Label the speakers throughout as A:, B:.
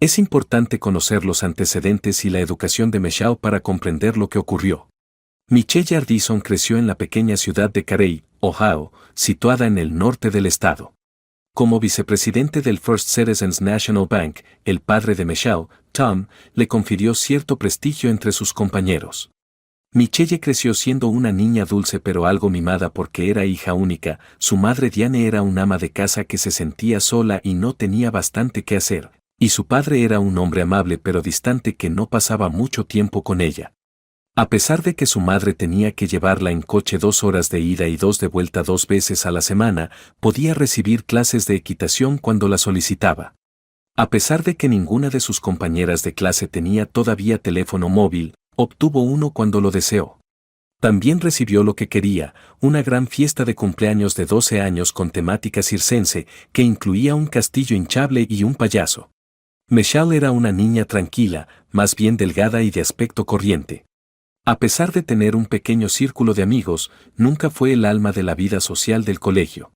A: Es importante conocer los antecedentes y la educación de Michelle para comprender lo que ocurrió. Michelle Jardison creció en la pequeña ciudad de Carey, Ohio, situada en el norte del estado. Como vicepresidente del First Citizens National Bank, el padre de Michelle, Tom, le confirió cierto prestigio entre sus compañeros. Michelle creció siendo una niña dulce pero algo mimada porque era hija única. Su madre Diane era una ama de casa que se sentía sola y no tenía bastante que hacer, y su padre era un hombre amable pero distante que no pasaba mucho tiempo con ella. A pesar de que su madre tenía que llevarla en coche 2 horas de ida y 2 de vuelta 2 veces a la semana, podía recibir clases de equitación cuando la solicitaba. A pesar de que ninguna de sus compañeras de clase tenía todavía teléfono móvil, obtuvo uno cuando lo deseó. También recibió lo que quería, una gran fiesta de cumpleaños de 12 años con temática circense, que incluía un castillo hinchable y un payaso. Michelle era una niña tranquila, más bien delgada y de aspecto corriente. A pesar de tener un pequeño círculo de amigos, nunca fue el alma de la vida social del colegio.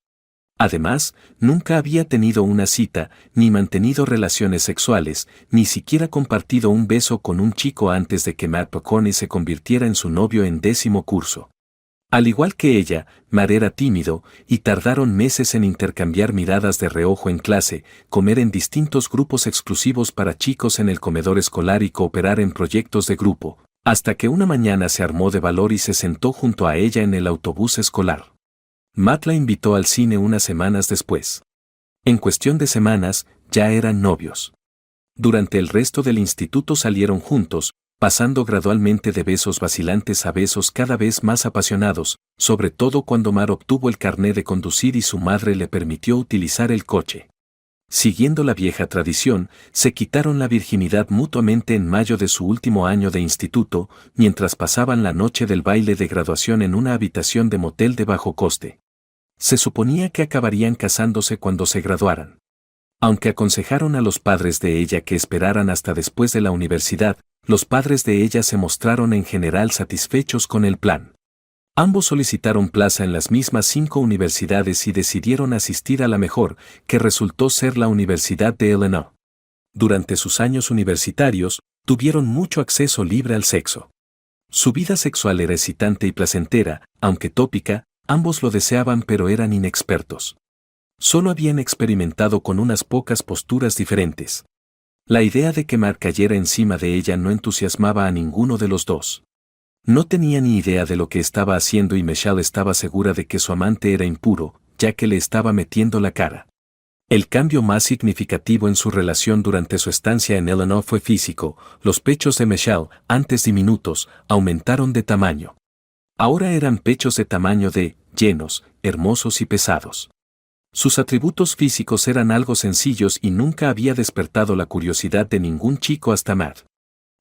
A: Además, nunca había tenido una cita, ni mantenido relaciones sexuales, ni siquiera compartido un beso con un chico antes de que Matt Pocone se convirtiera en su novio en 10º curso. Al igual que ella, Matt era tímido, y tardaron meses en intercambiar miradas de reojo en clase, comer en distintos grupos exclusivos para chicos en el comedor escolar y cooperar en proyectos de grupo, hasta que una mañana se armó de valor y se sentó junto a ella en el autobús escolar. Matt la invitó al cine unas semanas después. En cuestión de semanas, ya eran novios. Durante el resto del instituto salieron juntos, pasando gradualmente de besos vacilantes a besos cada vez más apasionados, sobre todo cuando Matt obtuvo el carné de conducir y su madre le permitió utilizar el coche. Siguiendo la vieja tradición, se quitaron la virginidad mutuamente en mayo de su último año de instituto, mientras pasaban la noche del baile de graduación en una habitación de motel de bajo coste. Se suponía que acabarían casándose cuando se graduaran. Aunque aconsejaron a los padres de ella que esperaran hasta después de la universidad, los padres de ella se mostraron en general satisfechos con el plan. Ambos solicitaron plaza en las mismas 5 universidades y decidieron asistir a la mejor, que resultó ser la Universidad de Illinois. Durante sus años universitarios, tuvieron mucho acceso libre al sexo. Su vida sexual era excitante y placentera, aunque tópica. Ambos lo deseaban pero eran inexpertos. Solo habían experimentado con unas pocas posturas diferentes. La idea de que Matt cayera encima de ella no entusiasmaba a ninguno de los dos. No tenía ni idea de lo que estaba haciendo y Michelle estaba segura de que su amante era impuro, ya que le estaba metiendo la cara. El cambio más significativo en su relación durante su estancia en Illinois fue físico. Los pechos de Michelle, antes diminutos, aumentaron de tamaño. Ahora eran pechos de tamaño D, llenos, hermosos y pesados. Sus atributos físicos eran algo sencillos y nunca había despertado la curiosidad de ningún chico hasta Matt.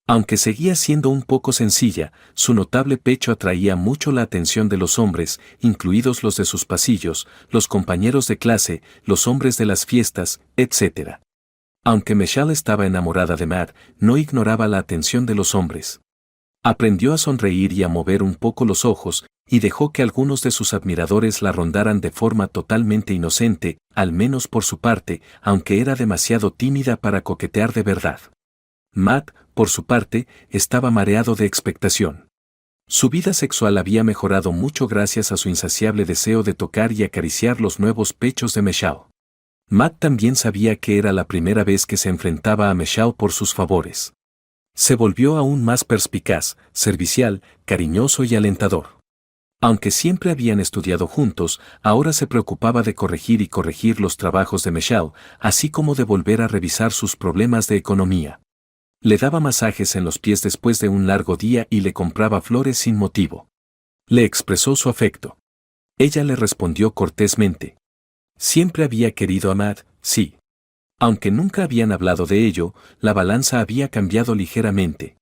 A: Aunque seguía siendo un poco sencilla, su notable pecho atraía mucho la atención de los hombres, incluidos los de sus pasillos, los compañeros de clase, los hombres de las fiestas, etc. Aunque Michelle estaba enamorada de Matt, no ignoraba la atención de los hombres. Aprendió a sonreír y a mover un poco los ojos, y dejó que algunos de sus admiradores la rondaran de forma totalmente inocente, al menos por su parte, aunque era demasiado tímida para coquetear de verdad. Matt, por su parte, estaba mareado de expectación. Su vida sexual había mejorado mucho gracias a su insaciable deseo de tocar y acariciar los nuevos pechos de Michelle. Matt también sabía que era la primera vez que se enfrentaba a Michelle por sus favores. Se volvió aún más perspicaz, servicial, cariñoso y alentador. Aunque siempre habían estudiado juntos, ahora se preocupaba de corregir los trabajos de Michelle, así como de volver a revisar sus problemas de economía. Le daba masajes en los pies después de un largo día y le compraba flores sin motivo. Le expresó su afecto. Ella le respondió cortésmente. Siempre había querido a Matt, sí. Aunque nunca habían hablado de ello, la balanza había cambiado ligeramente.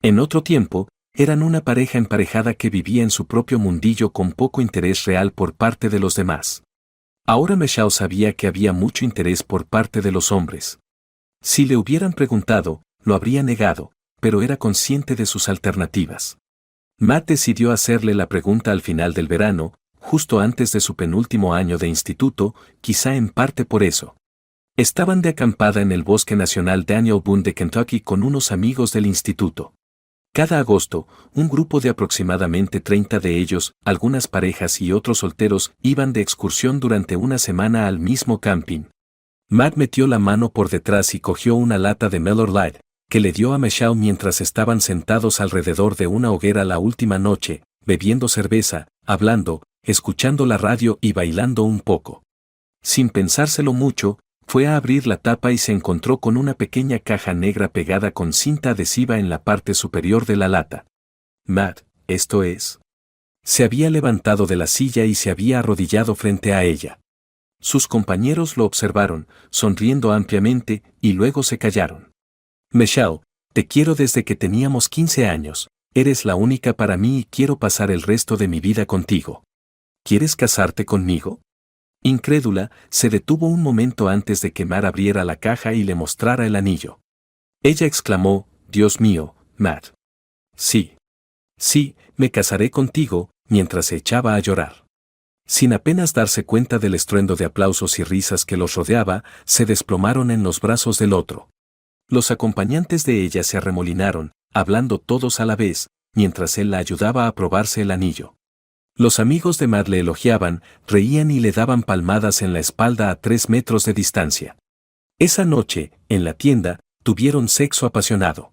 A: En otro tiempo, eran una pareja emparejada que vivía en su propio mundillo con poco interés real por parte de los demás. Ahora Michelle sabía que había mucho interés por parte de los hombres. Si le hubieran preguntado, lo habría negado, pero era consciente de sus alternativas. Matt decidió hacerle la pregunta al final del verano, justo antes de su penúltimo año de instituto, quizá en parte por eso. Estaban de acampada en el Bosque Nacional Daniel Boone de Kentucky con unos amigos del instituto. Cada agosto, un grupo de aproximadamente 30 de ellos, algunas parejas y otros solteros, iban de excursión durante una semana al mismo camping. Matt metió la mano por detrás y cogió una lata de Miller Lite, que le dio a Michelle mientras estaban sentados alrededor de una hoguera la última noche, bebiendo cerveza, hablando, escuchando la radio y bailando un poco. Sin pensárselo mucho, fue a abrir la tapa y se encontró con una pequeña caja negra pegada con cinta adhesiva en la parte superior de la lata. Matt, ¿esto es? Se había levantado de la silla y se había arrodillado frente a ella. Sus compañeros lo observaron, sonriendo ampliamente, y luego se callaron. Michelle, te quiero desde que teníamos 15 años, eres la única para mí y quiero pasar el resto de mi vida contigo. ¿Quieres casarte conmigo? Incrédula, se detuvo un momento antes de que Matt abriera la caja y le mostrara el anillo. Ella exclamó, Dios mío, Matt. Sí. Sí, me casaré contigo, mientras se echaba a llorar. Sin apenas darse cuenta del estruendo de aplausos y risas que los rodeaba, se desplomaron en los brazos del otro. Los acompañantes de ella se arremolinaron, hablando todos a la vez, mientras él la ayudaba a probarse el anillo. Los amigos de Matt le elogiaban, reían y le daban palmadas en la espalda a 3 metros de distancia. Esa noche, en la tienda, tuvieron sexo apasionado.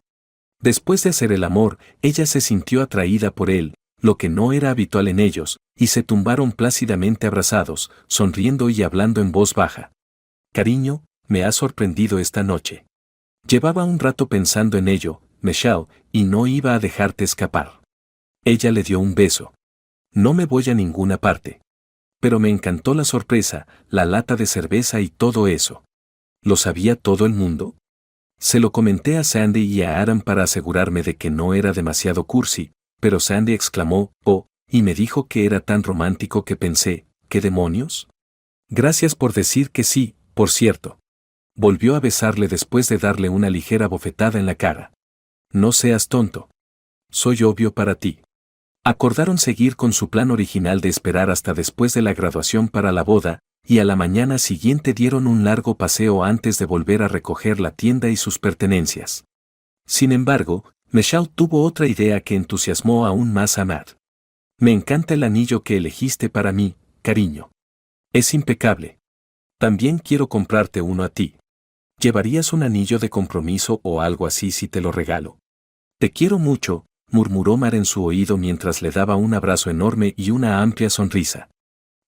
A: Después de hacer el amor, ella se sintió atraída por él, lo que no era habitual en ellos, y se tumbaron plácidamente abrazados, sonriendo y hablando en voz baja. Cariño, me has sorprendido esta noche. Llevaba un rato pensando en ello, Michelle, y no iba a dejarte escapar. Ella le dio un beso. No me voy a ninguna parte. Pero me encantó la sorpresa, la lata de cerveza y todo eso. ¿Lo sabía todo el mundo? Se lo comenté a Sandy y a Adam para asegurarme de que no era demasiado cursi, pero Sandy exclamó, oh, y me dijo que era tan romántico que pensé, ¿qué demonios? Gracias por decir que sí, por cierto. Volvió a besarle después de darle una ligera bofetada en la cara. No seas tonto. Soy obvio para ti. Acordaron seguir con su plan original de esperar hasta después de la graduación para la boda, y a la mañana siguiente dieron un largo paseo antes de volver a recoger la tienda y sus pertenencias. Sin embargo, Michelle tuvo otra idea que entusiasmó aún más a Matt. Me encanta el anillo que elegiste para mí, cariño. Es impecable. También quiero comprarte uno a ti. ¿Llevarías un anillo de compromiso o algo así si te lo regalo? Te quiero mucho, murmuró Matt en su oído mientras le daba un abrazo enorme y una amplia sonrisa.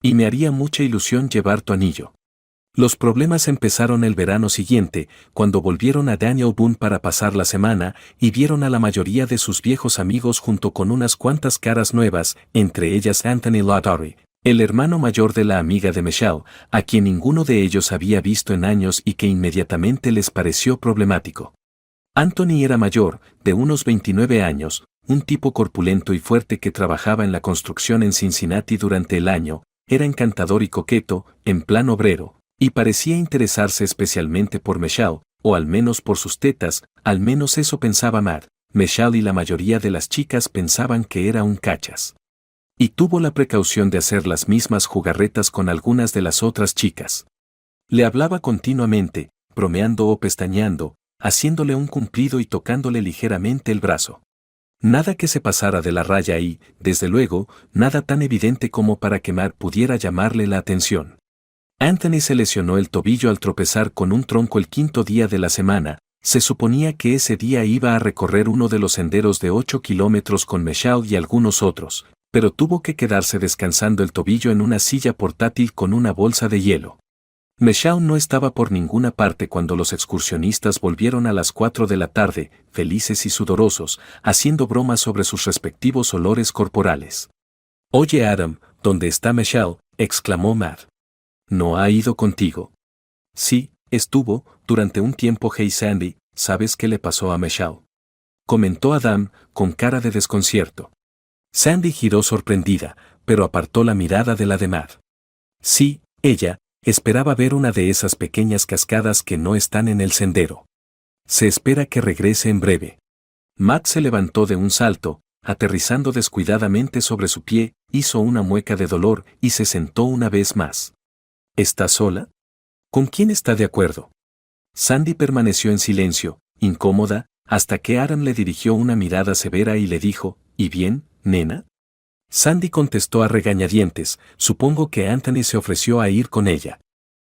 A: Y me haría mucha ilusión llevar tu anillo. Los problemas empezaron el verano siguiente, cuando volvieron a Daniel Boone para pasar la semana y vieron a la mayoría de sus viejos amigos junto con unas cuantas caras nuevas, entre ellas Anthony Lowry, el hermano mayor de la amiga de Michelle, a quien ninguno de ellos había visto en años y que inmediatamente les pareció problemático. Anthony era mayor, de unos 29 años, un tipo corpulento y fuerte que trabajaba en la construcción en Cincinnati durante el año, era encantador y coqueto, en plan obrero, y parecía interesarse especialmente por Michelle, o al menos por sus tetas, al menos eso pensaba Matt. Michelle y la mayoría de las chicas pensaban que era un cachas. Y tuvo la precaución de hacer las mismas jugarretas con algunas de las otras chicas. Le hablaba continuamente, bromeando o pestañeando, haciéndole un cumplido y tocándole ligeramente el brazo. Nada que se pasara de la raya y, desde luego, nada tan evidente como para que Matt pudiera llamarle la atención. Anthony se lesionó el tobillo al tropezar con un tronco el 5º día de la semana. Se suponía que ese día iba a recorrer uno de los senderos de 8 kilómetros con Michelle y algunos otros, pero tuvo que quedarse descansando el tobillo en una silla portátil con una bolsa de hielo. Michelle no estaba por ninguna parte cuando los excursionistas volvieron a las 4 de la tarde, felices y sudorosos, haciendo bromas sobre sus respectivos olores corporales. «Oye Adam, ¿dónde está Michelle?», exclamó Matt. «¿No ha ido contigo?». «Sí, estuvo, durante un tiempo». «Hey Sandy, ¿sabes qué le pasó a Michelle?», comentó Adam, con cara de desconcierto. Sandy giró sorprendida, pero apartó la mirada de la de Matt. «Sí, ella, esperaba ver una de esas pequeñas cascadas que no están en el sendero. Se espera que regrese en breve». Matt se levantó de un salto, aterrizando descuidadamente sobre su pie, hizo una mueca de dolor y se sentó una vez más. «¿Estás sola?», ¿Con quién está de acuerdo? Sandy permaneció en silencio, incómoda, hasta que Adam le dirigió una mirada severa y le dijo, ¿y bien, nena? Sandy contestó a regañadientes, supongo que Anthony se ofreció a ir con ella.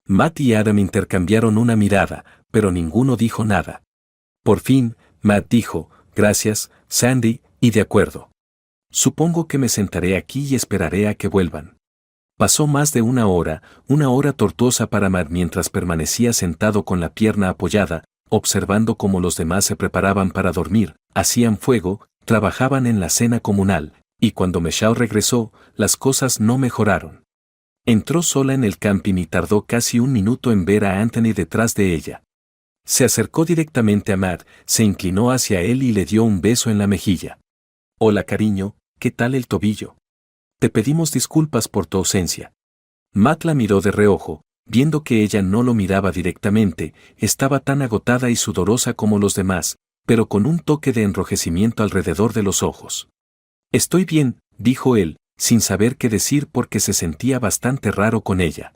A: Matt y Adam intercambiaron una mirada, pero ninguno dijo nada. Por fin, Matt dijo, gracias, Sandy, y de acuerdo. Supongo que me sentaré aquí y esperaré a que vuelvan. Pasó más de una hora tortuosa para Matt mientras permanecía sentado con la pierna apoyada, observando cómo los demás se preparaban para dormir, hacían fuego, trabajaban en la cena comunal, y cuando Michelle regresó, las cosas no mejoraron. Entró sola en el camping y tardó casi un minuto en ver a Anthony detrás de ella. Se acercó directamente a Matt, se inclinó hacia él y le dio un beso en la mejilla. Hola cariño, ¿qué tal el tobillo? Te pedimos disculpas por tu ausencia. Matt la miró de reojo, viendo que ella no lo miraba directamente, estaba tan agotada y sudorosa como los demás, pero con un toque de enrojecimiento alrededor de los ojos. Estoy bien, dijo él, sin saber qué decir porque se sentía bastante raro con ella.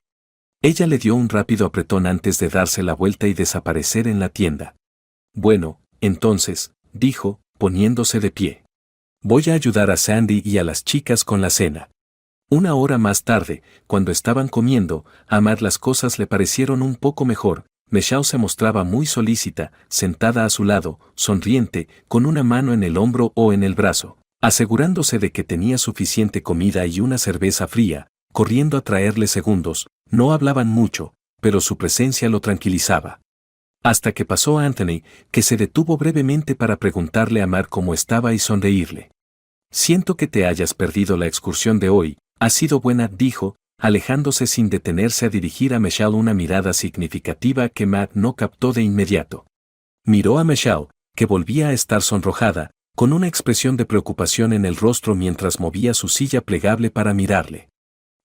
A: Ella le dio un rápido apretón antes de darse la vuelta y desaparecer en la tienda. Bueno, entonces, dijo, poniéndose de pie. Voy a ayudar a Sandy y a las chicas con la cena. Una hora más tarde, cuando estaban comiendo, a Matt las cosas le parecieron un poco mejor. Michelle se mostraba muy solícita, sentada a su lado, sonriente, con una mano en el hombro o en el brazo, asegurándose de que tenía suficiente comida y una cerveza fría, corriendo a traerle segundos. No hablaban mucho, pero su presencia lo tranquilizaba. Hasta que pasó Anthony, que se detuvo brevemente para preguntarle a Matt cómo estaba y sonreírle. Siento que te hayas perdido la excursión de hoy, ha sido buena, dijo, alejándose sin detenerse a dirigir a Michelle una mirada significativa que Matt no captó de inmediato. Miró a Michelle, que volvía a estar sonrojada, con una expresión de preocupación en el rostro mientras movía su silla plegable para mirarle.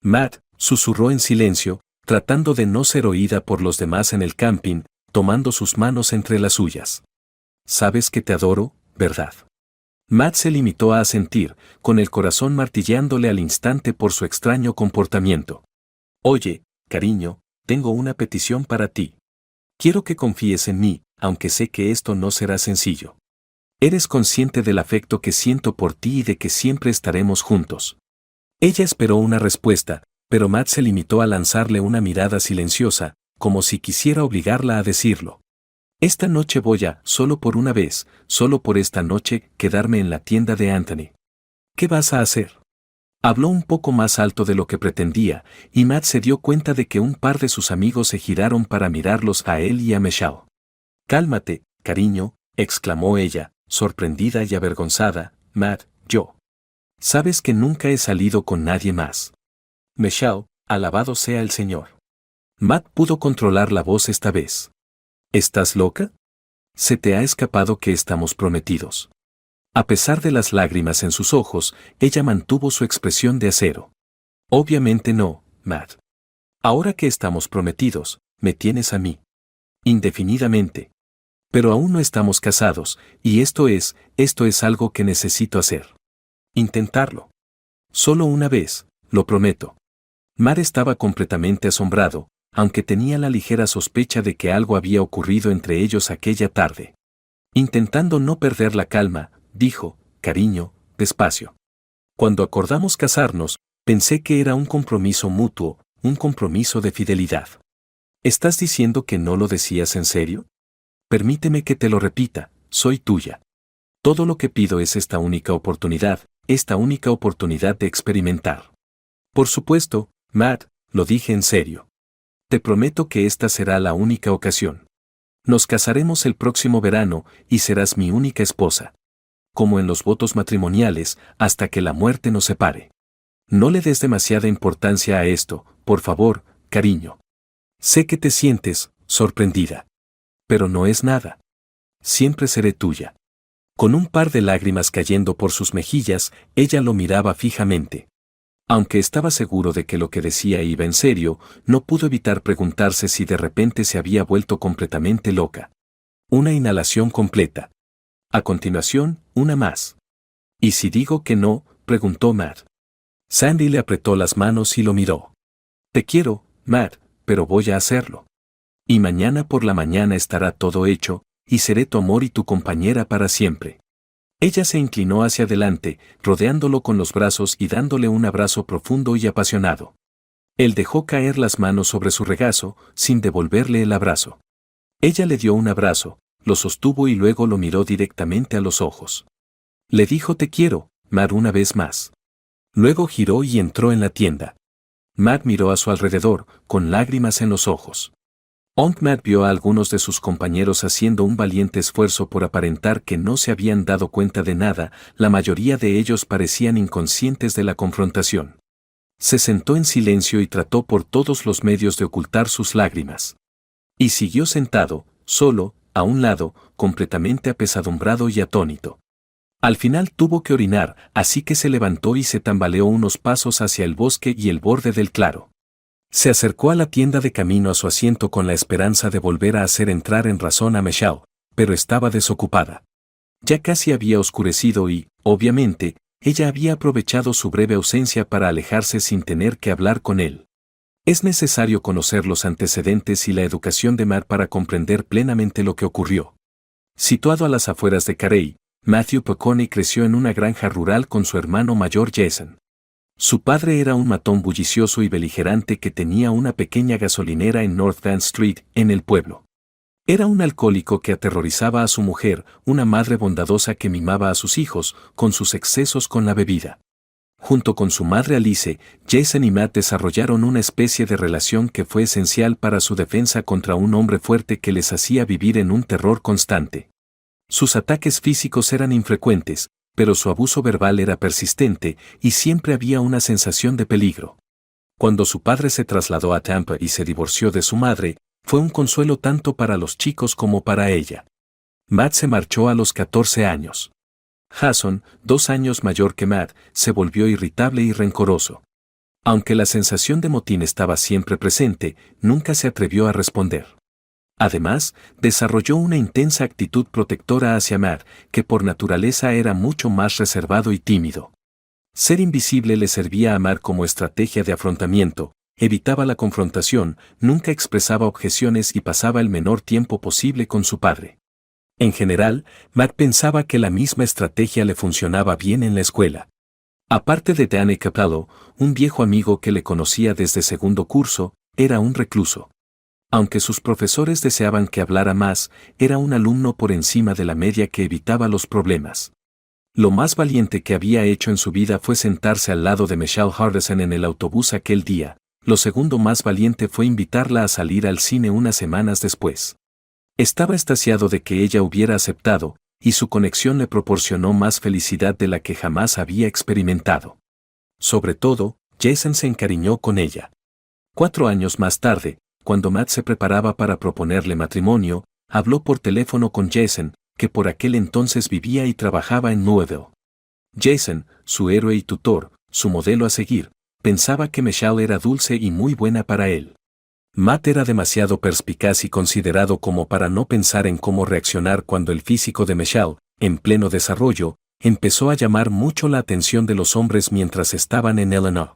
A: Matt susurró en silencio, tratando de no ser oída por los demás en el camping, tomando sus manos entre las suyas. Sabes que te adoro, ¿verdad? Matt se limitó a asentir, con el corazón martillándole al instante por su extraño comportamiento. Oye, cariño, tengo una petición para ti. Quiero que confíes en mí, aunque sé que esto no será sencillo. Eres consciente del afecto que siento por ti y de que siempre estaremos juntos. Ella esperó una respuesta, pero Matt se limitó a lanzarle una mirada silenciosa, como si quisiera obligarla a decirlo. Esta noche voy a, solo por una vez, solo por esta noche, quedarme en la tienda de Anthony. ¿Qué vas a hacer? Habló un poco más alto de lo que pretendía, y Matt se dio cuenta de que un par de sus amigos se giraron para mirarlos a él y a Michelle. Cálmate, cariño, exclamó ella, sorprendida y avergonzada. Matt, yo. Sabes que nunca he salido con nadie más. Michelle, alabado sea el Señor. Matt pudo controlar la voz esta vez. ¿Estás loca? Se te ha escapado que estamos prometidos. A pesar de las lágrimas en sus ojos, ella mantuvo su expresión de acero. Obviamente no, Matt. Ahora que estamos prometidos, me tienes a mí. Indefinidamente. Pero aún no estamos casados, y esto es algo que necesito hacer. Intentarlo. Solo una vez, lo prometo. Matt estaba completamente asombrado, aunque tenía la ligera sospecha de que algo había ocurrido entre ellos aquella tarde. Intentando no perder la calma, dijo, cariño, despacio. Cuando acordamos casarnos, pensé que era un compromiso mutuo, un compromiso de fidelidad. ¿Estás diciendo que no lo decías en serio? Permíteme que te lo repita, soy tuya. Todo lo que pido es esta única oportunidad de experimentar. Por supuesto, Matt, lo dije en serio. Te prometo que esta será la única ocasión. Nos casaremos el próximo verano y serás mi única esposa. Como en los votos matrimoniales, hasta que la muerte nos separe. No le des demasiada importancia a esto, por favor, cariño. Sé que te sientes sorprendida. Pero no es nada. Siempre seré tuya. Con un par de lágrimas cayendo por sus mejillas, ella lo miraba fijamente. Aunque estaba seguro de que lo que decía iba en serio, no pudo evitar preguntarse si de repente se había vuelto completamente loca. Una inhalación completa. A continuación, una más. ¿Y si digo que no?, preguntó Matt. Sandy le apretó las manos y lo miró. Te quiero, Matt, pero voy a hacerlo. Y mañana por la mañana estará todo hecho, y seré tu amor y tu compañera para siempre. Ella se inclinó hacia adelante, rodeándolo con los brazos y dándole un abrazo profundo y apasionado. Él dejó caer las manos sobre su regazo, sin devolverle el abrazo. Ella le dio un abrazo, lo sostuvo y luego lo miró directamente a los ojos. Le dijo te quiero, Matt, una vez más. Luego giró y entró en la tienda. Matt miró a su alrededor, con lágrimas en los ojos. Matt vio a algunos de sus compañeros haciendo un valiente esfuerzo por aparentar que no se habían dado cuenta de nada, la mayoría de ellos parecían inconscientes de la confrontación. Se sentó en silencio y trató por todos los medios de ocultar sus lágrimas. Y siguió sentado, solo, a un lado, completamente apesadumbrado y atónito. Al final tuvo que orinar, así que se levantó y se tambaleó unos pasos hacia el bosque y el borde del claro. Se acercó a la tienda de camino a su asiento con la esperanza de volver a hacer entrar en razón a Michelle, pero estaba desocupada. Ya casi había oscurecido y, obviamente, ella había aprovechado su breve ausencia para alejarse sin tener que hablar con él. Es necesario conocer los antecedentes y la educación de Matt para comprender plenamente lo que ocurrió. Situado a las afueras de Carey, Matthew Peccone creció en una granja rural con su hermano mayor Jason. Su padre era un matón bullicioso y beligerante que tenía una pequeña gasolinera en North Van Street, en el pueblo. Era un alcohólico que aterrorizaba a su mujer, una madre bondadosa que mimaba a sus hijos, con sus excesos con la bebida. Junto con su madre Alice, Jason y Matt desarrollaron una especie de relación que fue esencial para su defensa contra un hombre fuerte que les hacía vivir en un terror constante. Sus ataques físicos eran infrecuentes, pero su abuso verbal era persistente y siempre había una sensación de peligro. Cuando su padre se trasladó a Tampa y se divorció de su madre, fue un consuelo tanto para los chicos como para ella. Matt se marchó a los 14 años. Jason, 2 años mayor que Matt, se volvió irritable y rencoroso. Aunque la sensación de motín estaba siempre presente, nunca se atrevió a responder. Además, desarrolló una intensa actitud protectora hacia Matt, que por naturaleza era mucho más reservado y tímido. Ser invisible le servía a Matt como estrategia de afrontamiento, evitaba la confrontación, nunca expresaba objeciones y pasaba el menor tiempo posible con su padre. En general, Matt pensaba que la misma estrategia le funcionaba bien en la escuela. Aparte de Danny Capello, un viejo amigo que le conocía desde segundo curso, era un recluso. Aunque sus profesores deseaban que hablara más, era un alumno por encima de la media que evitaba los problemas. Lo más valiente que había hecho en su vida fue sentarse al lado de Michelle Hardison en el autobús aquel día. Lo segundo más valiente fue invitarla a salir al cine unas semanas después. Estaba extasiado de que ella hubiera aceptado, y su conexión le proporcionó más felicidad de la que jamás había experimentado. Sobre todo, Jason se encariñó con ella. 4 años más tarde, cuando Matt se preparaba para proponerle matrimonio, habló por teléfono con Jason, que por aquel entonces vivía y trabajaba en Louisville. Jason, su héroe y tutor, su modelo a seguir, pensaba que Michelle era dulce y muy buena para él. Matt era demasiado perspicaz y considerado como para no pensar en cómo reaccionar cuando el físico de Michelle, en pleno desarrollo, empezó a llamar mucho la atención de los hombres mientras estaban en Illinois.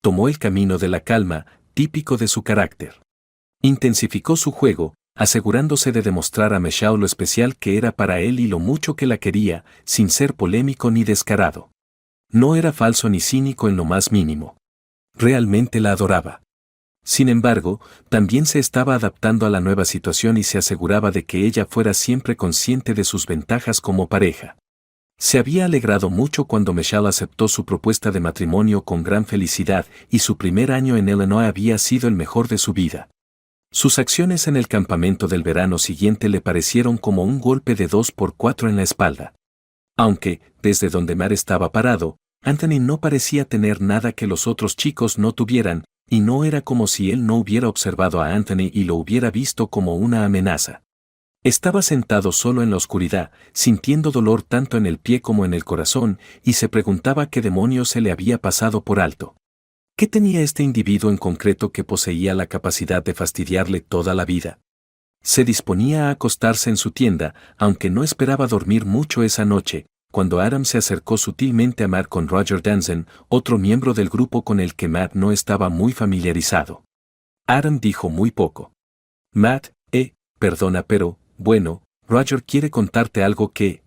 A: Tomó el camino de la calma, típico de su carácter. Intensificó su juego, asegurándose de demostrar a Michelle lo especial que era para él y lo mucho que la quería, sin ser polémico ni descarado. No era falso ni cínico en lo más mínimo. Realmente la adoraba. Sin embargo, también se estaba adaptando a la nueva situación y se aseguraba de que ella fuera siempre consciente de sus ventajas como pareja. Se había alegrado mucho cuando Michelle aceptó su propuesta de matrimonio con gran felicidad y su primer año en Illinois había sido el mejor de su vida. Sus acciones en el campamento del verano siguiente le parecieron como un golpe de 2x4 en la espalda. Aunque, desde donde Matt estaba parado, Anthony no parecía tener nada que los otros chicos no tuvieran, y no era como si él no hubiera observado a Anthony y lo hubiera visto como una amenaza. Estaba sentado solo en la oscuridad, sintiendo dolor tanto en el pie como en el corazón, y se preguntaba qué demonios se le había pasado por alto. ¿Qué tenía este individuo en concreto que poseía la capacidad de fastidiarle toda la vida? Se disponía a acostarse en su tienda, aunque no esperaba dormir mucho esa noche, cuando Adam se acercó sutilmente a Matt con Roger Danzen, otro miembro del grupo con el que Matt no estaba muy familiarizado. Adam dijo muy poco. Matt, perdona pero, bueno, Roger quiere contarte algo que,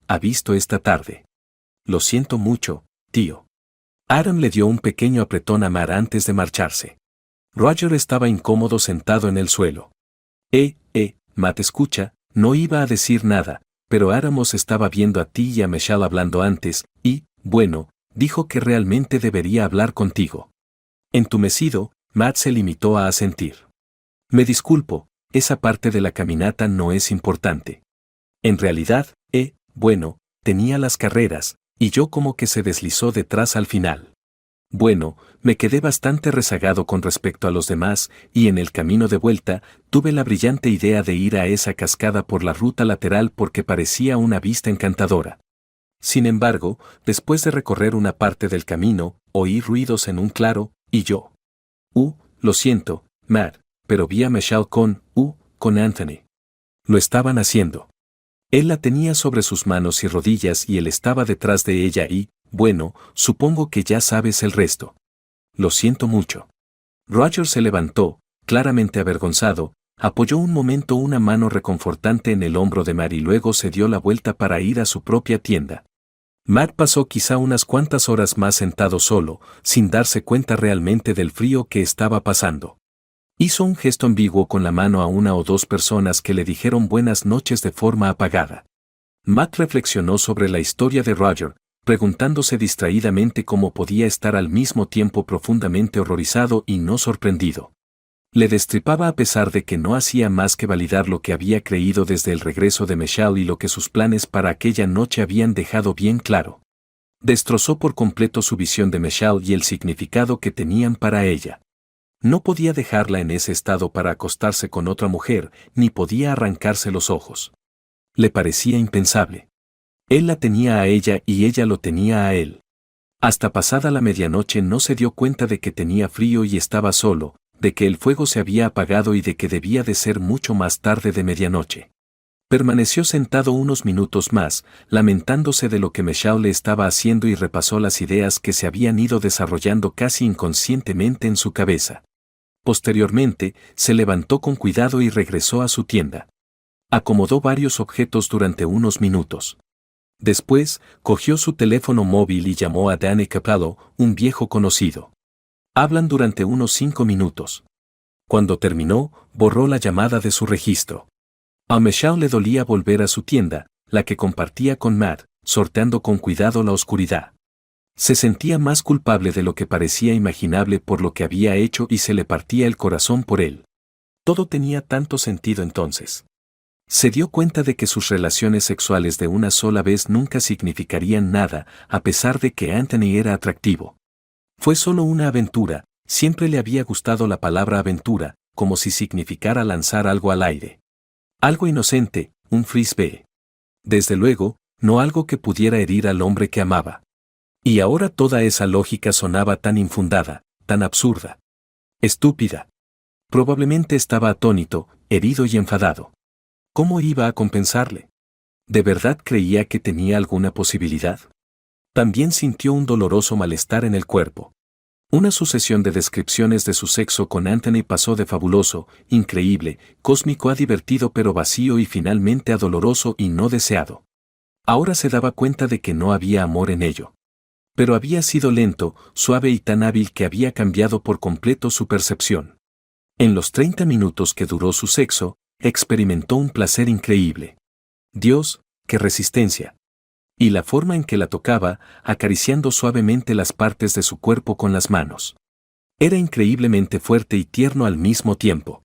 A: ha visto esta tarde. Lo siento mucho, tío. Aaron le dio un pequeño apretón a Matt antes de marcharse. Roger estaba incómodo sentado en el suelo. Matt escucha, no iba a decir nada, pero Aramos estaba viendo a ti y a Michelle hablando antes, y, bueno, dijo que realmente debería hablar contigo. Entumecido, Matt se limitó a asentir. Me disculpo, esa parte de la caminata no es importante. En realidad, bueno, tenía las carreras, y yo como que se deslizó detrás al final. Bueno, me quedé bastante rezagado con respecto a los demás, y en el camino de vuelta, tuve la brillante idea de ir a esa cascada por la ruta lateral porque parecía una vista encantadora. Sin embargo, después de recorrer una parte del camino, oí ruidos en un claro, y yo. Lo siento, Matt, pero vi a Michelle con Anthony. Lo estaban haciendo. Él la tenía sobre sus manos y rodillas y él estaba detrás de ella y, bueno, supongo que ya sabes el resto. Lo siento mucho. Roger se levantó, claramente avergonzado, apoyó un momento una mano reconfortante en el hombro de Matt y luego se dio la vuelta para ir a su propia tienda. Matt pasó quizá unas cuantas horas más sentado solo, sin darse cuenta realmente del frío que estaba pasando. Hizo un gesto ambiguo con la mano a una o dos personas que le dijeron buenas noches de forma apagada. Matt reflexionó sobre la historia de Roger, preguntándose distraídamente cómo podía estar al mismo tiempo profundamente horrorizado y no sorprendido. Le destripaba a pesar de que no hacía más que validar lo que había creído desde el regreso de Michelle y lo que sus planes para aquella noche habían dejado bien claro. Destrozó por completo su visión de Michelle y el significado que tenían para ella. No podía dejarla en ese estado para acostarse con otra mujer, ni podía arrancarse los ojos. Le parecía impensable. Él la tenía a ella y ella lo tenía a él. Hasta pasada la medianoche no se dio cuenta de que tenía frío y estaba solo, de que el fuego se había apagado y de que debía de ser mucho más tarde de medianoche. Permaneció sentado unos minutos más, lamentándose de lo que Michelle le estaba haciendo y repasó las ideas que se habían ido desarrollando casi inconscientemente en su cabeza. Posteriormente, se levantó con cuidado y regresó a su tienda. Acomodó varios objetos durante unos minutos. Después, cogió su teléfono móvil y llamó a Danny Capello, un viejo conocido. Hablan durante unos 5 minutos. Cuando terminó, borró la llamada de su registro. A Michelle le dolía volver a su tienda, la que compartía con Matt, sorteando con cuidado la oscuridad. Se sentía más culpable de lo que parecía imaginable por lo que había hecho y se le partía el corazón por él. Todo tenía tanto sentido entonces. Se dio cuenta de que sus relaciones sexuales de una sola vez nunca significarían nada, a pesar de que Anthony era atractivo. Fue solo una aventura, siempre le había gustado la palabra aventura, como si significara lanzar algo al aire. Algo inocente, un frisbee. Desde luego, no algo que pudiera herir al hombre que amaba. Y ahora toda esa lógica sonaba tan infundada, tan absurda. Estúpida. Probablemente estaba atónito, herido y enfadado. ¿Cómo iba a compensarle? ¿De verdad creía que tenía alguna posibilidad? También sintió un doloroso malestar en el cuerpo. Una sucesión de descripciones de su sexo con Anthony pasó de fabuloso, increíble, cósmico a divertido pero vacío y finalmente a doloroso y no deseado. Ahora se daba cuenta de que no había amor en ello. Pero había sido lento, suave y tan hábil que había cambiado por completo su percepción. En los 30 minutos que duró su sexo, experimentó un placer increíble. Dios, qué resistencia. Y la forma en que la tocaba, acariciando suavemente las partes de su cuerpo con las manos. Era increíblemente fuerte y tierno al mismo tiempo.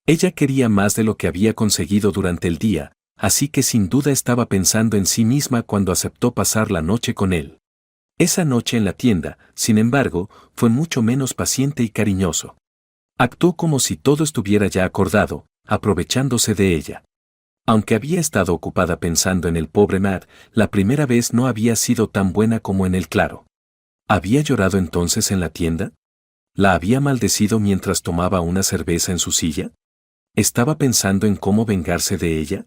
A: Ella quería más de lo que había conseguido durante el día, así que sin duda estaba pensando en sí misma cuando aceptó pasar la noche con él. Esa noche en la tienda, sin embargo, fue mucho menos paciente y cariñoso. Actuó como si todo estuviera ya acordado, aprovechándose de ella. Aunque había estado ocupada pensando en el pobre Matt, la primera vez no había sido tan buena como en el claro. ¿Había llorado entonces en la tienda? ¿La había maldecido mientras tomaba una cerveza en su silla? ¿Estaba pensando en cómo vengarse de ella?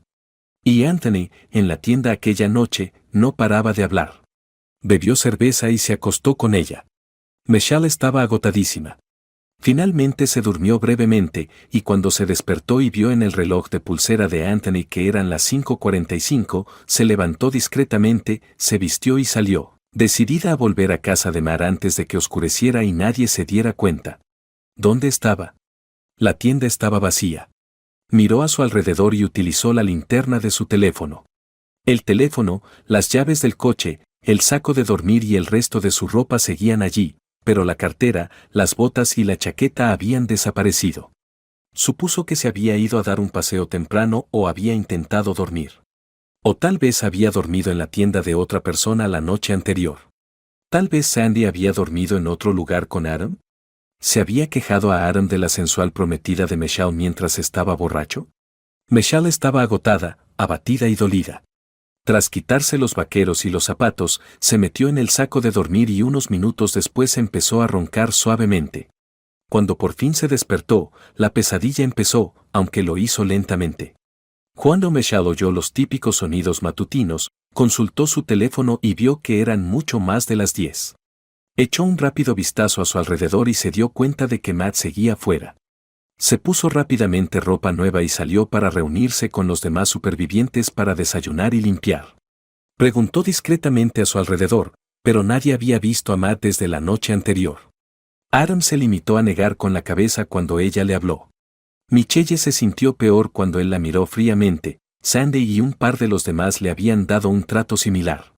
A: Y Anthony, en la tienda aquella noche, no paraba de hablar. Bebió cerveza y se acostó con ella. Michelle estaba agotadísima. Finalmente se durmió brevemente, y cuando se despertó y vio en el reloj de pulsera de Anthony que eran las 5:45, se levantó discretamente, se vistió y salió, decidida a volver a casa de Matt antes de que oscureciera y nadie se diera cuenta. ¿Dónde estaba? La tienda estaba vacía. Miró a su alrededor y utilizó la linterna de su teléfono. El teléfono, las llaves del coche, el saco de dormir y el resto de su ropa seguían allí, pero la cartera, las botas y la chaqueta habían desaparecido. Supuso que se había ido a dar un paseo temprano o había intentado dormir. O tal vez había dormido en la tienda de otra persona la noche anterior. Tal vez Sandy había dormido en otro lugar con Adam. ¿Se había quejado a Adam de la sensual prometida de Michelle mientras estaba borracho? Michelle estaba agotada, abatida y dolida. Tras quitarse los vaqueros y los zapatos, se metió en el saco de dormir y unos minutos después empezó a roncar suavemente. Cuando por fin se despertó, la pesadilla empezó, aunque lo hizo lentamente. Cuando Michelle oyó los típicos sonidos matutinos, consultó su teléfono y vio que eran mucho más de las 10. Echó un rápido vistazo a su alrededor y se dio cuenta de que Matt seguía fuera. Se puso rápidamente ropa nueva y salió para reunirse con los demás supervivientes para desayunar y limpiar. Preguntó discretamente a su alrededor, pero nadie había visto a Matt desde la noche anterior. Adam se limitó a negar con la cabeza cuando ella le habló. Michelle se sintió peor cuando él la miró fríamente. Sandy y un par de los demás le habían dado un trato similar.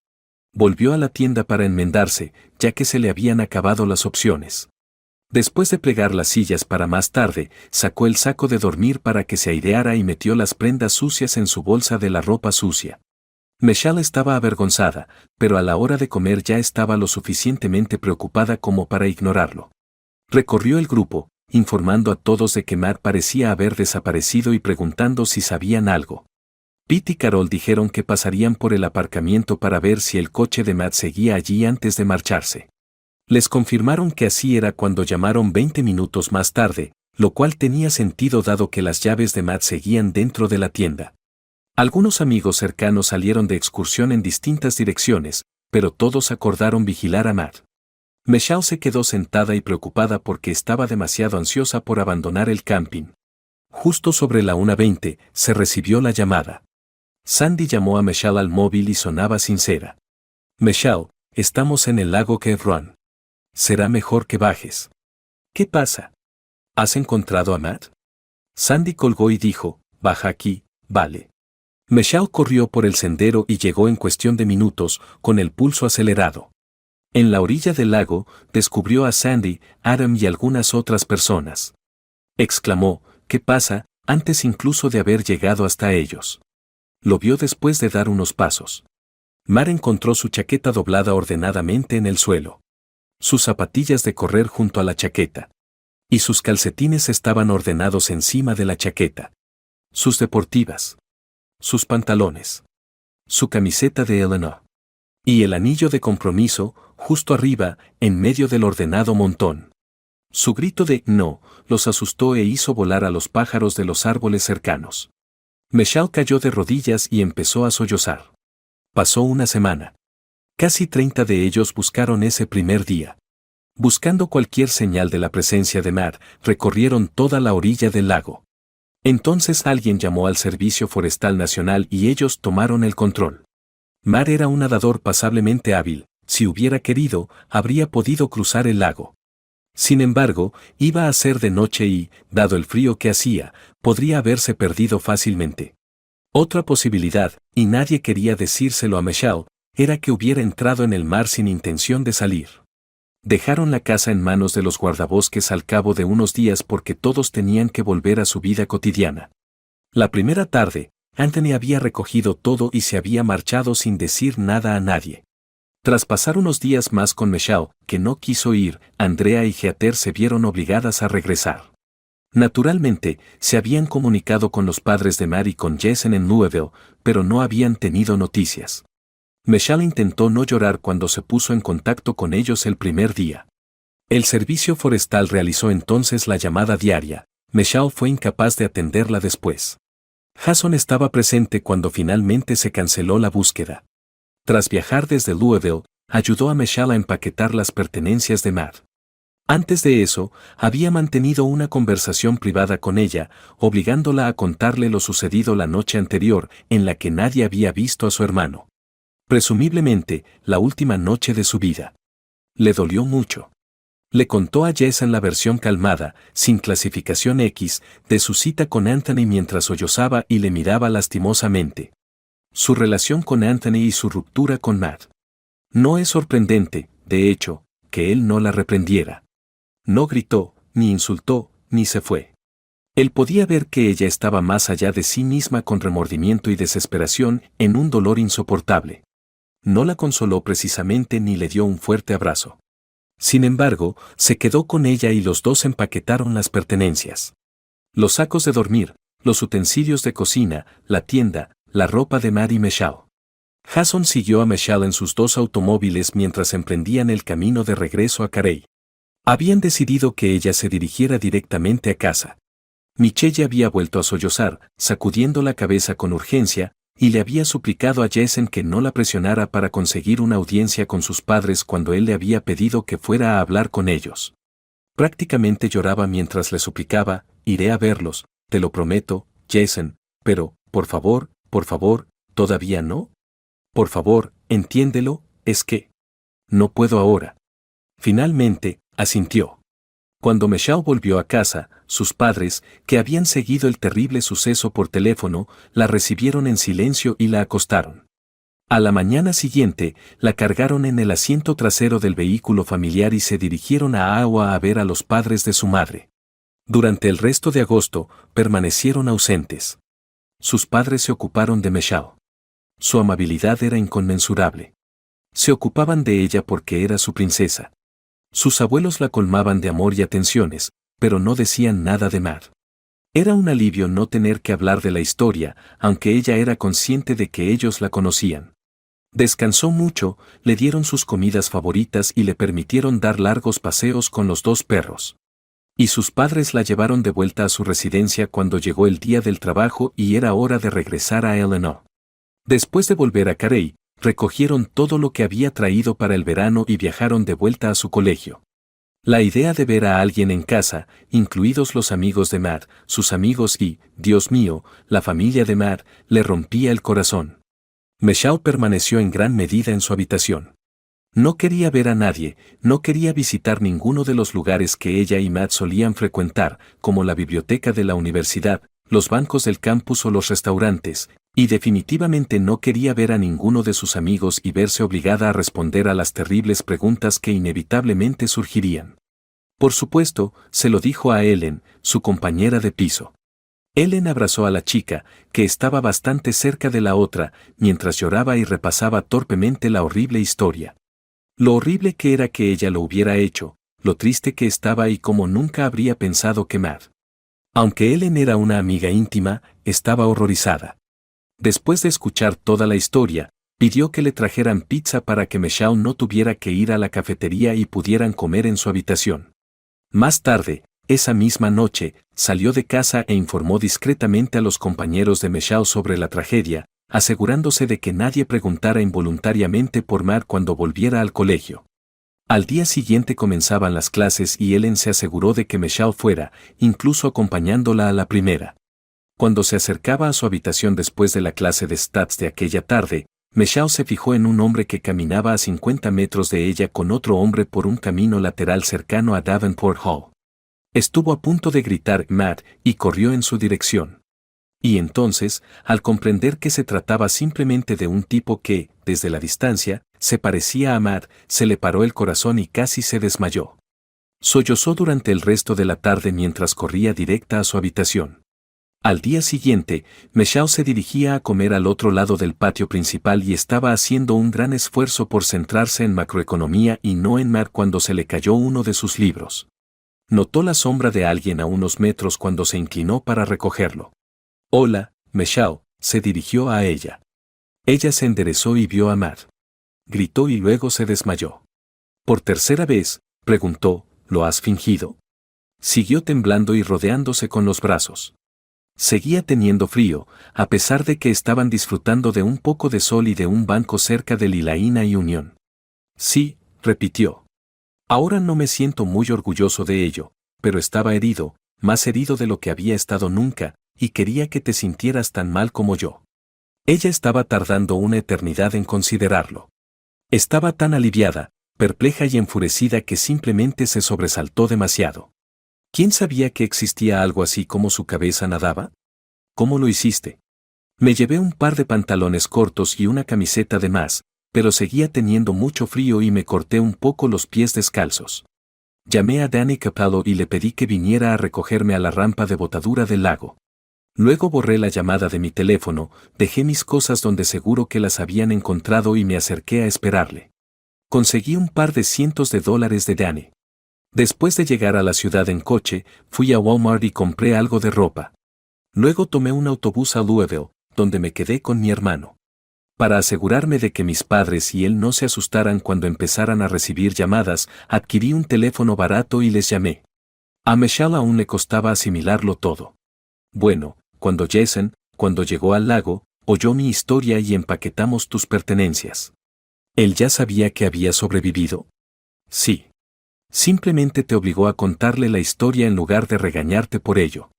A: Volvió a la tienda para enmendarse, ya que se le habían acabado las opciones. Después de plegar las sillas para más tarde, sacó el saco de dormir para que se aireara y metió las prendas sucias en su bolsa de la ropa sucia. Michelle estaba avergonzada, pero a la hora de comer ya estaba lo suficientemente preocupada como para ignorarlo. Recorrió el grupo, informando a todos de que Matt parecía haber desaparecido y preguntando si sabían algo. Pete y Carol dijeron que pasarían por el aparcamiento para ver si el coche de Matt seguía allí antes de marcharse. Les confirmaron que así era cuando llamaron 20 minutos más tarde, lo cual tenía sentido dado que las llaves de Matt seguían dentro de la tienda. Algunos amigos cercanos salieron de excursión en distintas direcciones, pero todos acordaron vigilar a Matt. Michelle se quedó sentada y preocupada porque estaba demasiado ansiosa por abandonar el camping. Justo sobre la 1:20 se recibió la llamada. Sandy llamó a Michelle al móvil y sonaba sincera. Michelle, estamos en el lago Cave Run. Será mejor que bajes. ¿Qué pasa? ¿Has encontrado a Matt? Sandy colgó y dijo, baja aquí, vale. Michelle corrió por el sendero y llegó en cuestión de minutos, con el pulso acelerado. En la orilla del lago, descubrió a Sandy, Adam y algunas otras personas. Exclamó, ¿qué pasa?, antes incluso de haber llegado hasta ellos. Lo vio después de dar unos pasos. Matt encontró su chaqueta doblada ordenadamente en el suelo. Sus zapatillas de correr junto a la chaqueta. Y sus calcetines estaban ordenados encima de la chaqueta. Sus deportivas. Sus pantalones. Su camiseta de Eleanor. Y el anillo de compromiso, justo arriba, en medio del ordenado montón. Su grito de «no» los asustó e hizo volar a los pájaros de los árboles cercanos. Michelle cayó de rodillas y empezó a sollozar. Pasó una semana. Casi 30 de ellos buscaron ese primer día. Buscando cualquier señal de la presencia de Matt, recorrieron toda la orilla del lago. Entonces alguien llamó al Servicio Forestal Nacional y ellos tomaron el control. Matt era un nadador pasablemente hábil, si hubiera querido, habría podido cruzar el lago. Sin embargo, iba a ser de noche y, dado el frío que hacía, podría haberse perdido fácilmente. Otra posibilidad, y nadie quería decírselo a Michelle, era que hubiera entrado en el mar sin intención de salir. Dejaron la casa en manos de los guardabosques al cabo de unos días porque todos tenían que volver a su vida cotidiana. La primera tarde, Anthony había recogido todo y se había marchado sin decir nada a nadie. Tras pasar unos días más con Michelle, que no quiso ir, Andrea y Heather se vieron obligadas a regresar. Naturalmente, se habían comunicado con los padres de Matt y con Jason en Louisville, pero no habían tenido noticias. Michelle intentó no llorar cuando se puso en contacto con ellos el primer día. El servicio forestal realizó entonces la llamada diaria. Michelle fue incapaz de atenderla después. Jason estaba presente cuando finalmente se canceló la búsqueda. Tras viajar desde Louisville, ayudó a Michelle a empaquetar las pertenencias de Matt. Antes de eso, había mantenido una conversación privada con ella, obligándola a contarle lo sucedido la noche anterior, en la que nadie había visto a su hermano. Presumiblemente, la última noche de su vida. Le dolió mucho. Le contó a Jason la versión calmada, sin clasificación X, de su cita con Anthony mientras sollozaba y le miraba lastimosamente. Su relación con Anthony y su ruptura con Matt. No es sorprendente, de hecho, que él no la reprendiera. No gritó, ni insultó, ni se fue. Él podía ver que ella estaba más allá de sí misma con remordimiento y desesperación en un dolor insoportable. No la consoló precisamente ni le dio un fuerte abrazo. Sin embargo, se quedó con ella y los dos empaquetaron las pertenencias. Los sacos de dormir, los utensilios de cocina, la tienda, la ropa de Matt y Michelle. Jason siguió a Michelle en sus dos automóviles mientras emprendían el camino de regreso a Carey. Habían decidido que ella se dirigiera directamente a casa. Michelle había vuelto a sollozar, sacudiendo la cabeza con urgencia, y le había suplicado a Jason que no la presionara para conseguir una audiencia con sus padres cuando él le había pedido que fuera a hablar con ellos. Prácticamente lloraba mientras le suplicaba, iré a verlos, te lo prometo, Jason, pero, por favor, ¿todavía no? Por favor, entiéndelo, es que... No puedo ahora. Finalmente, asintió. Cuando Michelle volvió a casa, sus padres, que habían seguido el terrible suceso por teléfono, la recibieron en silencio y la acostaron. A la mañana siguiente, la cargaron en el asiento trasero del vehículo familiar y se dirigieron a Iowa a ver a los padres de su madre. Durante el resto de agosto, permanecieron ausentes. Sus padres se ocuparon de Michelle. Su amabilidad era inconmensurable. Se ocupaban de ella porque era su princesa. Sus abuelos la colmaban de amor y atenciones, pero no decían nada de Matt. Era un alivio no tener que hablar de la historia, aunque ella era consciente de que ellos la conocían. Descansó mucho, le dieron sus comidas favoritas y le permitieron dar largos paseos con los dos perros. Y sus padres la llevaron de vuelta a su residencia cuando llegó el día del trabajo y era hora de regresar a Illinois. Después de volver a Carey, recogieron todo lo que había traído para el verano y viajaron de vuelta a su colegio. La idea de ver a alguien en casa, incluidos los amigos de Matt, sus amigos y, Dios mío, la familia de Matt, le rompía el corazón. Michelle permaneció en gran medida en su habitación. No quería ver a nadie, no quería visitar ninguno de los lugares que ella y Matt solían frecuentar, como la biblioteca de la universidad, los bancos del campus o los restaurantes, y definitivamente no quería ver a ninguno de sus amigos y verse obligada a responder a las terribles preguntas que inevitablemente surgirían. Por supuesto, se lo dijo a Ellen, su compañera de piso. Ellen abrazó a la chica, que estaba bastante cerca de la otra, mientras lloraba y repasaba torpemente la horrible historia. Lo horrible que era que ella lo hubiera hecho, lo triste que estaba y cómo nunca habría pensado que Matt. Aunque Ellen era una amiga íntima, estaba horrorizada. Después de escuchar toda la historia, pidió que le trajeran pizza para que Michelle no tuviera que ir a la cafetería y pudieran comer en su habitación. Más tarde, esa misma noche, salió de casa e informó discretamente a los compañeros de Michelle sobre la tragedia, asegurándose de que nadie preguntara involuntariamente por Matt cuando volviera al colegio. Al día siguiente comenzaban las clases y Ellen se aseguró de que Michelle fuera, incluso acompañándola a la primera. Cuando se acercaba a su habitación después de la clase de stats de aquella tarde, Michelle se fijó en un hombre que caminaba a 50 metros de ella con otro hombre por un camino lateral cercano a Davenport Hall. Estuvo a punto de gritar Matt y corrió en su dirección. Y entonces, al comprender que se trataba simplemente de un tipo que, desde la distancia, se parecía a Matt, se le paró el corazón y casi se desmayó. Sollozó durante el resto de la tarde mientras corría directa a su habitación. Al día siguiente, Michelle se dirigía a comer al otro lado del patio principal y estaba haciendo un gran esfuerzo por centrarse en macroeconomía y no en Matt cuando se le cayó uno de sus libros. Notó la sombra de alguien a unos metros cuando se inclinó para recogerlo. «Hola, Michelle», se dirigió a ella. Ella se enderezó y vio a Matt. Gritó y luego se desmayó. «¿Por tercera vez?», preguntó, «¿lo has fingido?». Siguió temblando y rodeándose con los brazos. Seguía teniendo frío, a pesar de que estaban disfrutando de un poco de sol y de un banco cerca de Lilaina y Unión. «Sí», repitió. Ahora no me siento muy orgulloso de ello, pero estaba herido, más herido de lo que había estado nunca, y quería que te sintieras tan mal como yo. Ella estaba tardando una eternidad en considerarlo. Estaba tan aliviada, perpleja y enfurecida que simplemente se sobresaltó demasiado. ¿Quién sabía que existía algo así como su cabeza nadaba? ¿Cómo lo hiciste? Me llevé un par de pantalones cortos y una camiseta de más, pero seguía teniendo mucho frío y me corté un poco los pies descalzos. Llamé a Danny Capello y le pedí que viniera a recogerme a la rampa de botadura del lago. Luego borré la llamada de mi teléfono, dejé mis cosas donde seguro que las habían encontrado y me acerqué a esperarle. Conseguí un par de cientos de dólares de Danny. Después de llegar a la ciudad en coche, fui a Walmart y compré algo de ropa. Luego tomé un autobús a Louisville, donde me quedé con mi hermano. Para asegurarme de que mis padres y él no se asustaran cuando empezaran a recibir llamadas, adquirí un teléfono barato y les llamé. A Michelle aún le costaba asimilarlo todo. Bueno, cuando llegó al lago, oyó mi historia y empaquetamos tus pertenencias. ¿Él ya sabía que había sobrevivido? Sí. Simplemente te obligó a contarle la historia en lugar de regañarte por ello.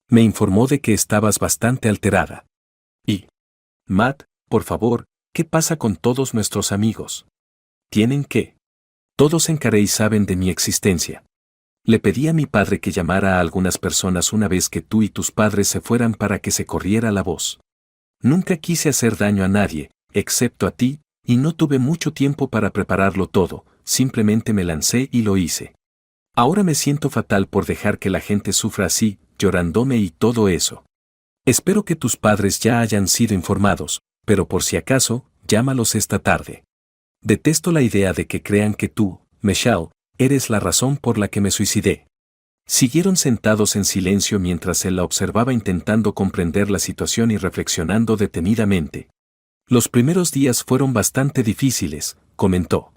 A: Me informó de que estabas bastante alterada. Y, Matt, por favor, ¿qué pasa con todos nuestros amigos? ¿Tienen qué? Todos en Carey saben de mi existencia. Le pedí a mi padre que llamara a algunas personas una vez que tú y tus padres se fueran para que se corriera la voz. Nunca quise hacer daño a nadie, excepto a ti, y no tuve mucho tiempo para prepararlo todo, simplemente me lancé y lo hice. Ahora me siento fatal por dejar que la gente sufra así, llorándome y todo eso. Espero que tus padres ya hayan sido informados, pero por si acaso, llámalos esta tarde. Detesto la idea de que crean que tú, Michelle, eres la razón por la que me suicidé. Siguieron sentados en silencio mientras él la observaba intentando comprender la situación y reflexionando detenidamente. Los primeros días fueron bastante difíciles, comentó.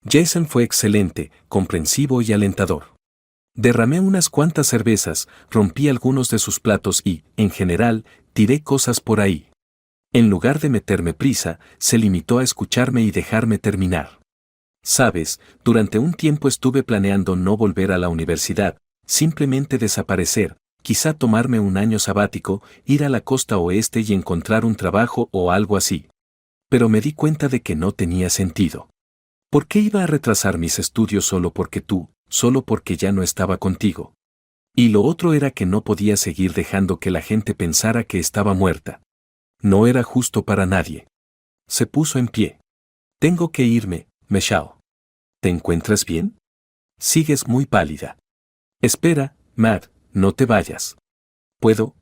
A: Jason fue excelente, comprensivo y alentador. Derramé unas cuantas cervezas, rompí algunos de sus platos y, en general, tiré cosas por ahí. En lugar de meterme prisa, se limitó a escucharme y dejarme terminar. Sabes, durante un tiempo estuve planeando no volver a la universidad, simplemente desaparecer, quizá tomarme un año sabático, ir a la costa oeste y encontrar un trabajo o algo así. Pero me di cuenta de que no tenía sentido. ¿Por qué iba a retrasar mis estudios solo porque ya no estaba contigo? Y lo otro era que no podía seguir dejando que la gente pensara que estaba muerta. No era justo para nadie. Se puso en pie. Tengo que irme, Michelle. ¿Te encuentras bien? Sigues muy pálida. Espera, Matt, no te vayas. ¿Puedo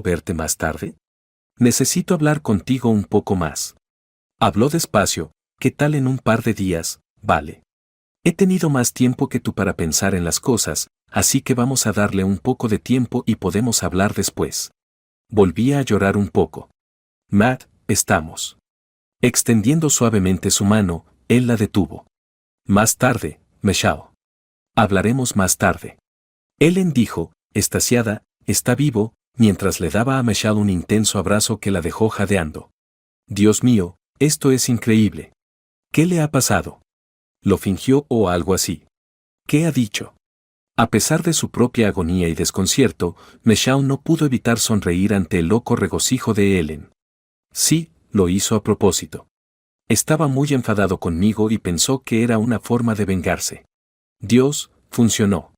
A: verte más tarde? Necesito hablar contigo un poco más. Habló despacio. ¿Qué tal en un par de días? Vale. He tenido más tiempo que tú para pensar en las cosas, así que vamos a darle un poco de tiempo y podemos hablar después. Volví a llorar un poco. Matt, estamos. Extendiendo suavemente su mano, él la detuvo. Más tarde, Michelle. Hablaremos más tarde. Ellen dijo, extasiada, está vivo, mientras le daba a Michelle un intenso abrazo que la dejó jadeando. Dios mío, esto es increíble. ¿Qué le ha pasado? ¿Lo fingió o algo así? ¿Qué ha dicho? A pesar de su propia agonía y desconcierto, Michelle no pudo evitar sonreír ante el loco regocijo de Ellen. Sí, lo hizo a propósito. Estaba muy enfadado conmigo y pensó que era una forma de vengarse. Dios, funcionó.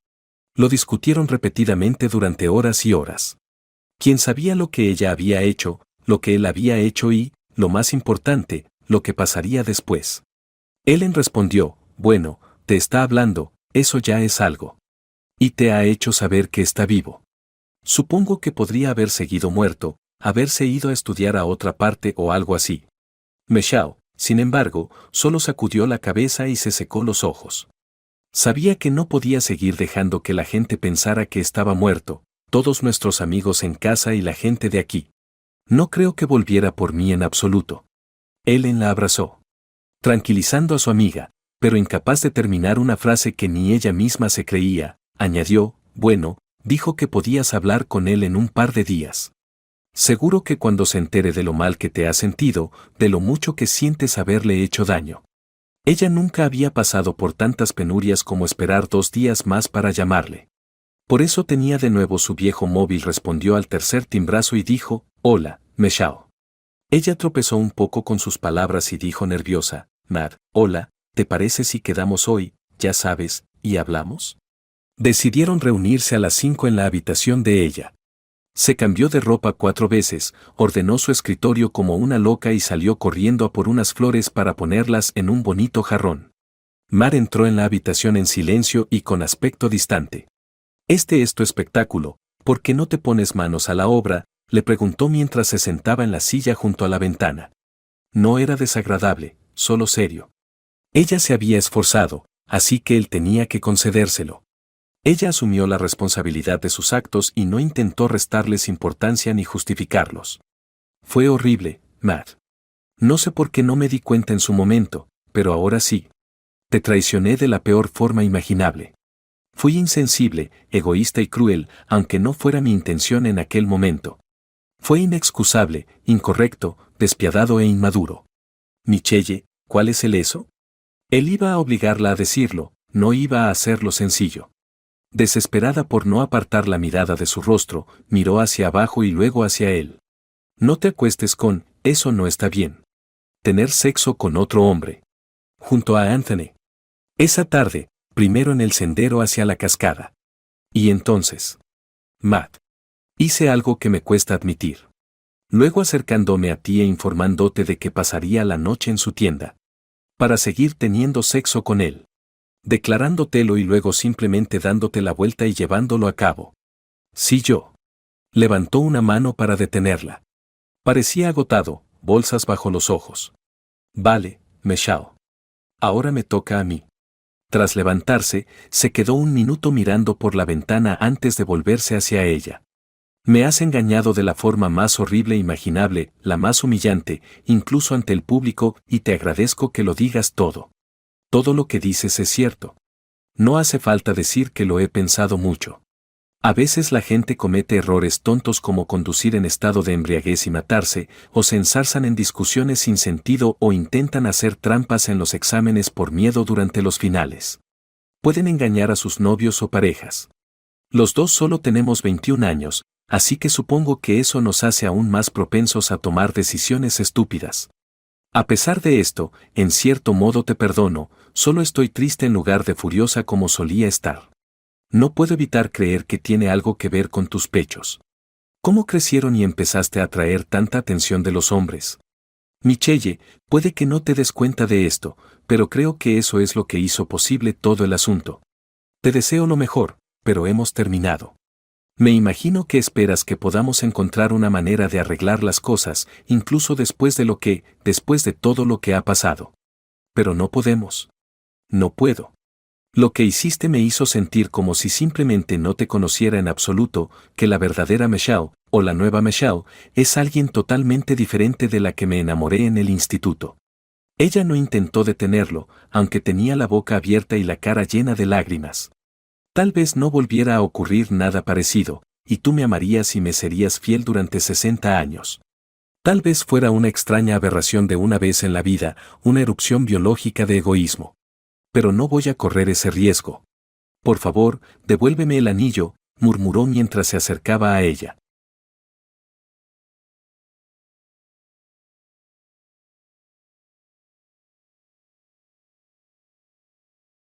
A: Lo discutieron repetidamente durante horas y horas. Quien sabía lo que ella había hecho, lo que él había hecho y, lo más importante, lo que pasaría después. Ellen respondió, bueno, te está hablando, eso ya es algo. Y te ha hecho saber que está vivo. Supongo que podría haber seguido muerto, haberse ido a estudiar a otra parte o algo así. Michelle, sin embargo, solo sacudió la cabeza y se secó los ojos. Sabía que no podía seguir dejando que la gente pensara que estaba muerto, todos nuestros amigos en casa y la gente de aquí. No creo que volviera por mí en absoluto. Ellen la abrazó, tranquilizando a su amiga, pero incapaz de terminar una frase que ni ella misma se creía, añadió, bueno, dijo que podías hablar con él en un par de días. Seguro que cuando se entere de lo mal que te has sentido, de lo mucho que sientes haberle hecho daño. Ella nunca había pasado por tantas penurias como esperar 2 días más para llamarle. Por eso tenía de nuevo su viejo móvil. Respondió al tercer timbrazo y dijo, «Hola, Michelle». Ella tropezó un poco con sus palabras y dijo nerviosa, «Matt, hola, ¿te parece si quedamos hoy, ya sabes, y hablamos?» Decidieron reunirse a las 5 en la habitación de ella. Se cambió de ropa 4 veces, ordenó su escritorio como una loca y salió corriendo a por unas flores para ponerlas en un bonito jarrón. Mar entró en la habitación en silencio y con aspecto distante. «Este es tu espectáculo, ¿por qué no te pones manos a la obra?», le preguntó mientras se sentaba en la silla junto a la ventana. No era desagradable, solo serio. Ella se había esforzado, así que él tenía que concedérselo. Ella asumió la responsabilidad de sus actos y no intentó restarles importancia ni justificarlos. «Fue horrible, Matt. No sé por qué no me di cuenta en su momento, pero ahora sí. Te traicioné de la peor forma imaginable. Fui insensible, egoísta y cruel, aunque no fuera mi intención en aquel momento. Fue inexcusable, incorrecto, despiadado e inmaduro. Michelle, ¿cuál es el eso?». Él iba a obligarla a decirlo, no iba a hacerlo sencillo. Desesperada por no apartar la mirada de su rostro, miró hacia abajo y luego hacia él. «No te acuestes con, eso no está bien. Tener sexo con otro hombre. Junto a Anthony. Esa tarde, primero en el sendero hacia la cascada. Y entonces. Matt. Hice algo que me cuesta admitir. Luego acercándome a ti e informándote de que pasaría la noche en su tienda. Para seguir teniendo sexo con él. Declarándotelo y luego simplemente dándote la vuelta y llevándolo a cabo. Sí, yo». Levantó una mano para detenerla. Parecía agotado, bolsas bajo los ojos. «Vale, Michelle. Ahora me toca a mí». Tras levantarse, se quedó un minuto mirando por la ventana antes de volverse hacia ella. «Me has engañado de la forma más horrible imaginable, la más humillante, incluso ante el público, y te agradezco que lo digas todo. Todo lo que dices es cierto. No hace falta decir que lo he pensado mucho. A veces la gente comete errores tontos como conducir en estado de embriaguez y matarse, o se ensarzan en discusiones sin sentido o intentan hacer trampas en los exámenes por miedo durante los finales. Pueden engañar a sus novios o parejas. Los dos solo tenemos 21 años, así que supongo que eso nos hace aún más propensos a tomar decisiones estúpidas. A pesar de esto, en cierto modo te perdono, solo estoy triste en lugar de furiosa como solía estar. No puedo evitar creer que tiene algo que ver con tus pechos. ¿Cómo crecieron y empezaste a atraer tanta atención de los hombres? Michelle, puede que no te des cuenta de esto, pero creo que eso es lo que hizo posible todo el asunto. Te deseo lo mejor, pero hemos terminado. Me imagino que esperas que podamos encontrar una manera de arreglar las cosas, incluso después de todo lo que ha pasado. Pero no podemos. No puedo. Lo que hiciste me hizo sentir como si simplemente no te conociera en absoluto, que la verdadera Michelle, o la nueva Michelle, es alguien totalmente diferente de la que me enamoré en el instituto. Ella no intentó detenerlo, aunque tenía la boca abierta y la cara llena de lágrimas. Tal vez no volviera a ocurrir nada parecido, y tú me amarías y me serías fiel durante 60 años. Tal vez fuera una extraña aberración de una vez en la vida, una erupción biológica de egoísmo. Pero no voy a correr ese riesgo. Por favor, devuélveme el anillo, murmuró mientras se acercaba a ella.